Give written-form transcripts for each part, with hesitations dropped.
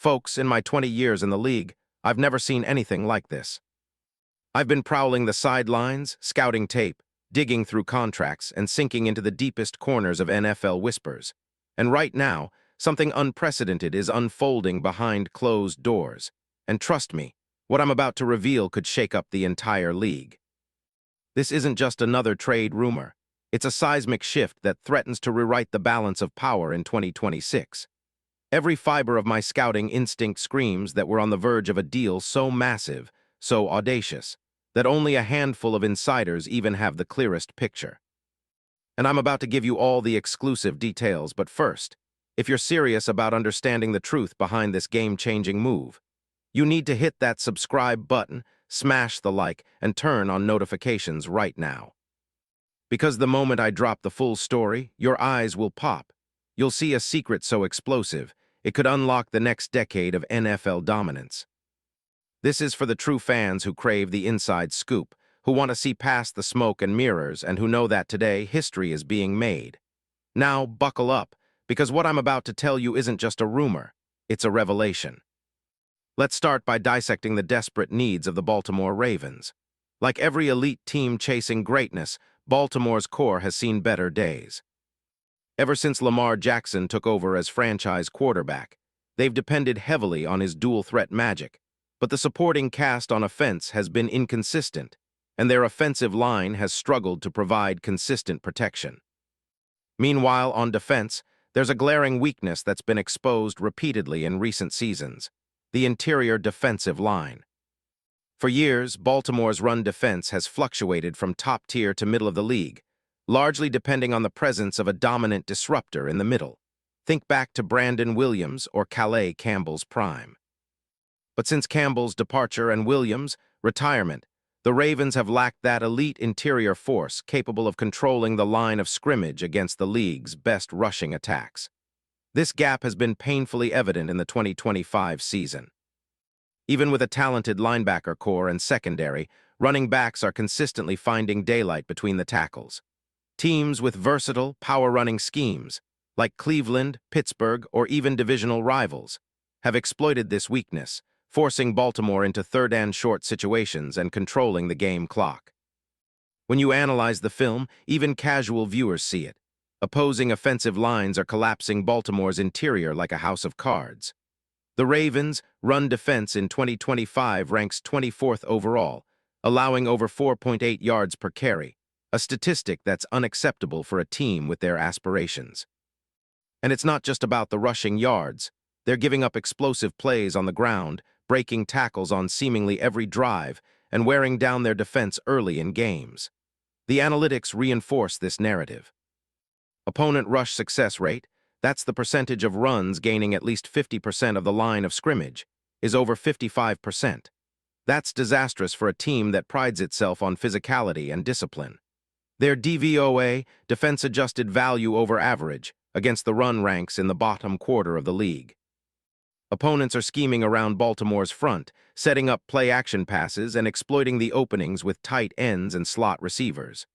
Folks, in my 20 years in the league, I've never seen anything like this. I've been prowling the sidelines, scouting tape, digging through contracts, and sinking into the deepest corners of NFL whispers. And right now, something unprecedented is unfolding behind closed doors. And trust me, what I'm about to reveal could shake up the entire league. This isn't just another trade rumor. It's a seismic shift that threatens to rewrite the balance of power in 2026. Every fiber of my scouting instinct screams that we're on the verge of a deal so massive, so audacious, that only a handful of insiders even have the clearest picture. And I'm about to give you all the exclusive details, but first, if you're serious about understanding the truth behind this game-changing move, you need to hit that subscribe button, smash the like, and turn on notifications right now. Because the moment I drop the full story, your eyes will pop. You'll see a secret so explosive, it could unlock the next decade of NFL dominance. This is for the true fans who crave the inside scoop, who want to see past the smoke and mirrors, and who know that today history is being made. Now, buckle up, because what I'm about to tell you isn't just a rumor, it's a revelation. Let's start by dissecting the desperate needs of the Baltimore Ravens. Like every elite team chasing greatness, Baltimore's core has seen better days. Ever since Lamar Jackson took over as franchise quarterback, they've depended heavily on his dual-threat magic, but the supporting cast on offense has been inconsistent, and their offensive line has struggled to provide consistent protection. Meanwhile, on defense, there's a glaring weakness that's been exposed repeatedly in recent seasons: the interior defensive line. For years, Baltimore's run defense has fluctuated from top tier to middle of the league, largely depending on the presence of a dominant disruptor in the middle. Think back to Brandon Williams or Calais Campbell's prime. But since Campbell's departure and Williams' retirement, the Ravens have lacked that elite interior force capable of controlling the line of scrimmage against the league's best rushing attacks. This gap has been painfully evident in the 2025 season. Even with a talented linebacker core and secondary, running backs are consistently finding daylight between the tackles. Teams with versatile, power-running schemes, like Cleveland, Pittsburgh, or even divisional rivals, have exploited this weakness, forcing Baltimore into third-and-short situations and controlling the game clock. When you analyze the film, even casual viewers see it. Opposing offensive lines are collapsing Baltimore's interior like a house of cards. The Ravens' run defense in 2025 ranks 24th overall, allowing over 4.8 yards per carry, a statistic that's unacceptable for a team with their aspirations. And it's not just about the rushing yards. They're giving up explosive plays on the ground, breaking tackles on seemingly every drive, and wearing down their defense early in games. The analytics reinforce this narrative. Opponent rush success rate, that's the percentage of runs gaining at least 50% of the line of scrimmage, is over 55%. That's disastrous for a team that prides itself on physicality and discipline. Their DVOA, defense-adjusted value over average, against the run ranks in the bottom quarter of the league. Opponents are scheming around Baltimore's front, setting up play-action passes and exploiting the openings with tight ends and slot receivers.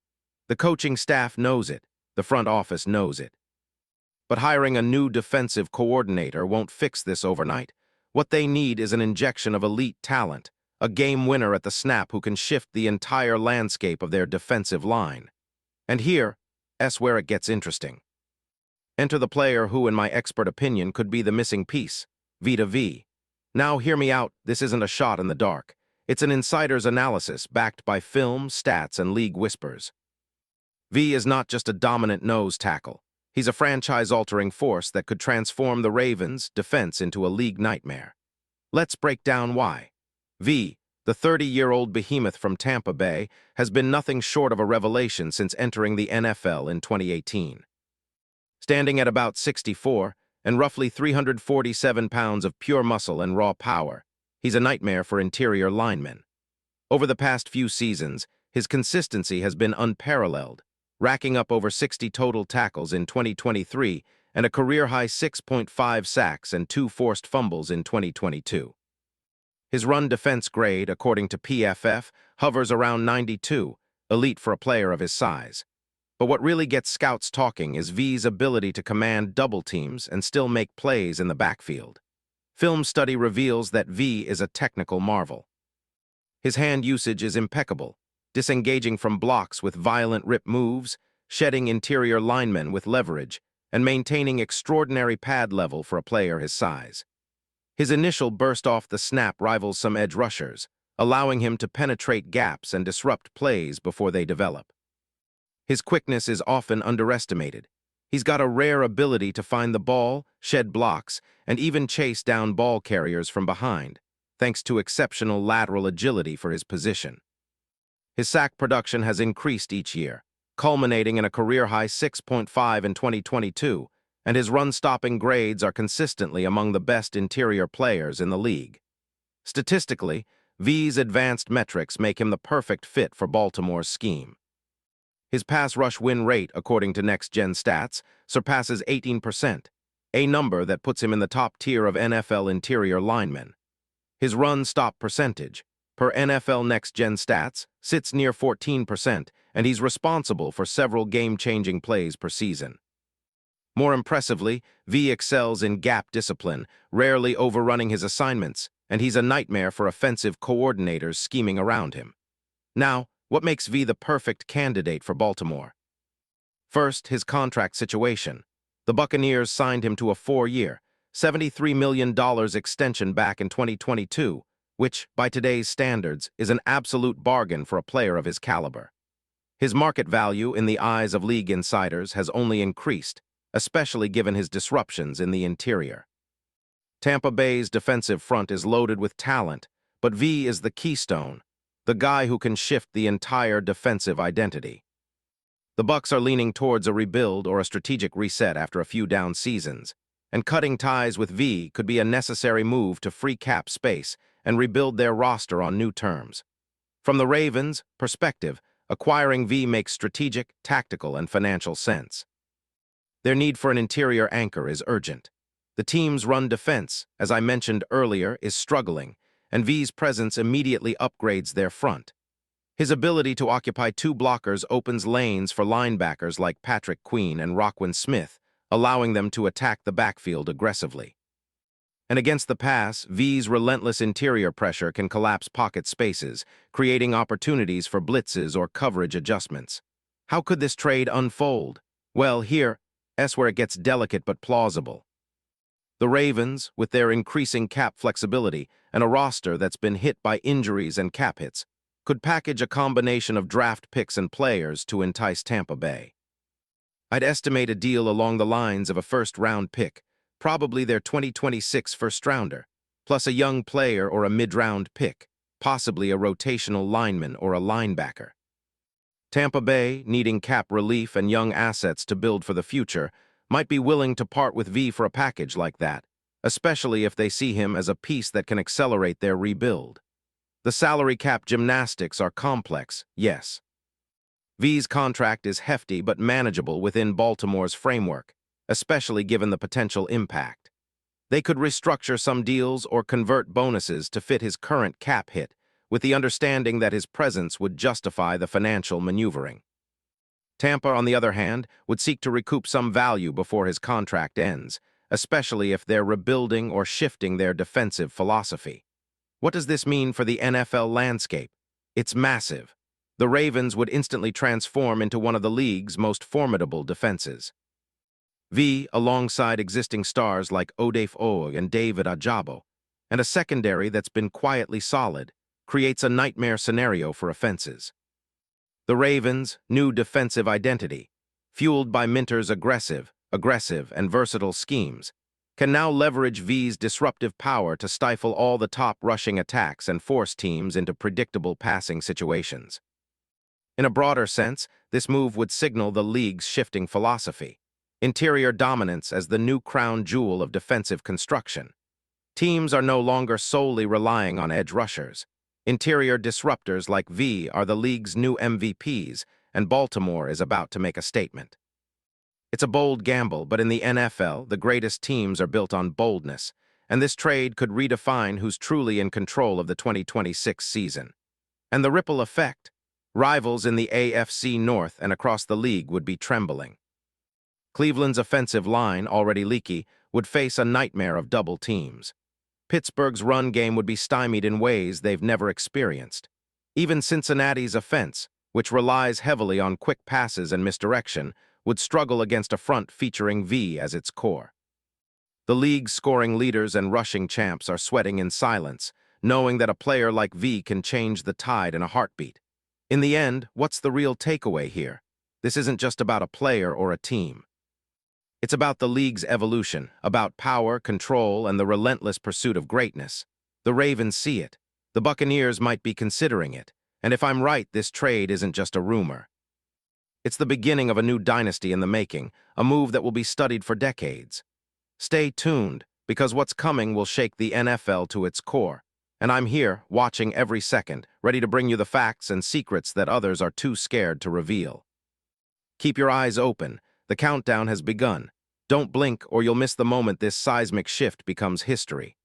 The coaching staff knows it. The front office knows it. But hiring a new defensive coordinator won't fix this overnight. What they need is an injection of elite talent, a game winner at the snap who can shift the entire landscape of their defensive line. And here's where it gets interesting. Enter the player who, in my expert opinion, could be the missing piece, Vita V. Now, hear me out, this isn't a shot in the dark. It's an insider's analysis backed by film, stats, and league whispers. V is not just a dominant nose tackle. He's a franchise-altering force that could transform the Ravens' defense into a league nightmare. Let's break down why. V, the 30-year-old behemoth from Tampa Bay, has been nothing short of a revelation since entering the NFL in 2018. Standing at about 6'4", and roughly 347 pounds of pure muscle and raw power, he's a nightmare for interior linemen. Over the past few seasons, his consistency has been unparalleled, racking up over 60 total tackles in 2023 and a career-high 6.5 sacks and 2 forced fumbles in 2022. His run defense grade, according to PFF, hovers around 92, elite for a player of his size. But what really gets scouts talking is V's ability to command double teams and still make plays in the backfield. Film study reveals that V is a technical marvel. His hand usage is impeccable, disengaging from blocks with violent rip moves, shedding interior linemen with leverage, and maintaining extraordinary pad level for a player his size. His initial burst off the snap rivals some edge rushers, allowing him to penetrate gaps and disrupt plays before they develop. His quickness is often underestimated. He's got a rare ability to find the ball, shed blocks, and even chase down ball carriers from behind, thanks to exceptional lateral agility for his position. His sack production has increased each year, culminating in a career-high 6.5 in 2022, and his run-stopping grades are consistently among the best interior players in the league. Statistically, V's advanced metrics make him the perfect fit for Baltimore's scheme. His pass rush win rate, according to Next Gen Stats, surpasses 18%, a number that puts him in the top tier of NFL interior linemen. His run-stop percentage, per NFL Next Gen Stats, sits near 14%, and he's responsible for several game-changing plays per season. More impressively, V excels in gap discipline, rarely overrunning his assignments, and he's a nightmare for offensive coordinators scheming around him. Now, what makes V the perfect candidate for Baltimore? First, his contract situation. The Buccaneers signed him to a 4-year, $73 million extension back in 2022, which, by today's standards, is an absolute bargain for a player of his caliber. His market value in the eyes of league insiders has only increased, especially given his disruptions in the interior. Tampa Bay's defensive front is loaded with talent, but V is the keystone, the guy who can shift the entire defensive identity. The Bucs are leaning towards a rebuild or a strategic reset after a few down seasons, and cutting ties with V could be a necessary move to free cap space and rebuild their roster on new terms. From the Ravens' perspective, acquiring V makes strategic, tactical, and financial sense. Their need for an interior anchor is urgent. The team's run defense, as I mentioned earlier, is struggling, and V's presence immediately upgrades their front. His ability to occupy two blockers opens lanes for linebackers like Patrick Queen and Roquan Smith, allowing them to attack the backfield aggressively. And against the pass, V's relentless interior pressure can collapse pocket spaces, creating opportunities for blitzes or coverage adjustments. How could this trade unfold? Well, here's where it gets delicate but plausible. The Ravens, with their increasing cap flexibility and a roster that's been hit by injuries and cap hits, could package a combination of draft picks and players to entice Tampa Bay. I'd estimate a deal along the lines of a first-round pick, probably their 2026 first-rounder, plus a young player or a mid-round pick, possibly a rotational lineman or a linebacker. Tampa Bay, needing cap relief and young assets to build for the future, might be willing to part with V for a package like that, especially if they see him as a piece that can accelerate their rebuild. The salary cap gymnastics are complex, yes. V's contract is hefty but manageable within Baltimore's framework, especially given the potential impact. They could restructure some deals or convert bonuses to fit his current cap hit, with the understanding that his presence would justify the financial maneuvering. Tampa, on the other hand, would seek to recoup some value before his contract ends, especially if they're rebuilding or shifting their defensive philosophy. What does this mean for the NFL landscape? It's massive. The Ravens would instantly transform into one of the league's most formidable defenses. V, alongside existing stars like Odafe Oweh and David Ojabo, and a secondary that's been quietly solid, creates a nightmare scenario for offenses. The Ravens' new defensive identity, fueled by Minter's aggressive, and versatile schemes, can now leverage V's disruptive power to stifle all the top rushing attacks and force teams into predictable passing situations. In a broader sense, this move would signal the league's shifting philosophy, interior dominance as the new crown jewel of defensive construction. Teams are no longer solely relying on edge rushers. Interior disruptors like V are the league's new MVPs, and Baltimore is about to make a statement. It's a bold gamble, but in the NFL, the greatest teams are built on boldness, and this trade could redefine who's truly in control of the 2026 season. And the ripple effect? Rivals in the AFC North and across the league would be trembling. Cleveland's offensive line, already leaky, would face a nightmare of double teams. Pittsburgh's run game would be stymied in ways they've never experienced. Even Cincinnati's offense, which relies heavily on quick passes and misdirection, would struggle against a front featuring V as its core. The league's scoring leaders and rushing champs are sweating in silence, knowing that a player like V can change the tide in a heartbeat. In the end, what's the real takeaway here? This isn't just about a player or a team. It's about the league's evolution, about power, control, and the relentless pursuit of greatness. The Ravens see it. The Buccaneers might be considering it. And if I'm right, this trade isn't just a rumor. It's the beginning of a new dynasty in the making, a move that will be studied for decades. Stay tuned, because what's coming will shake the NFL to its core. And I'm here, watching every second, ready to bring you the facts and secrets that others are too scared to reveal. Keep your eyes open. The countdown has begun. Don't blink or you'll miss the moment this seismic shift becomes history.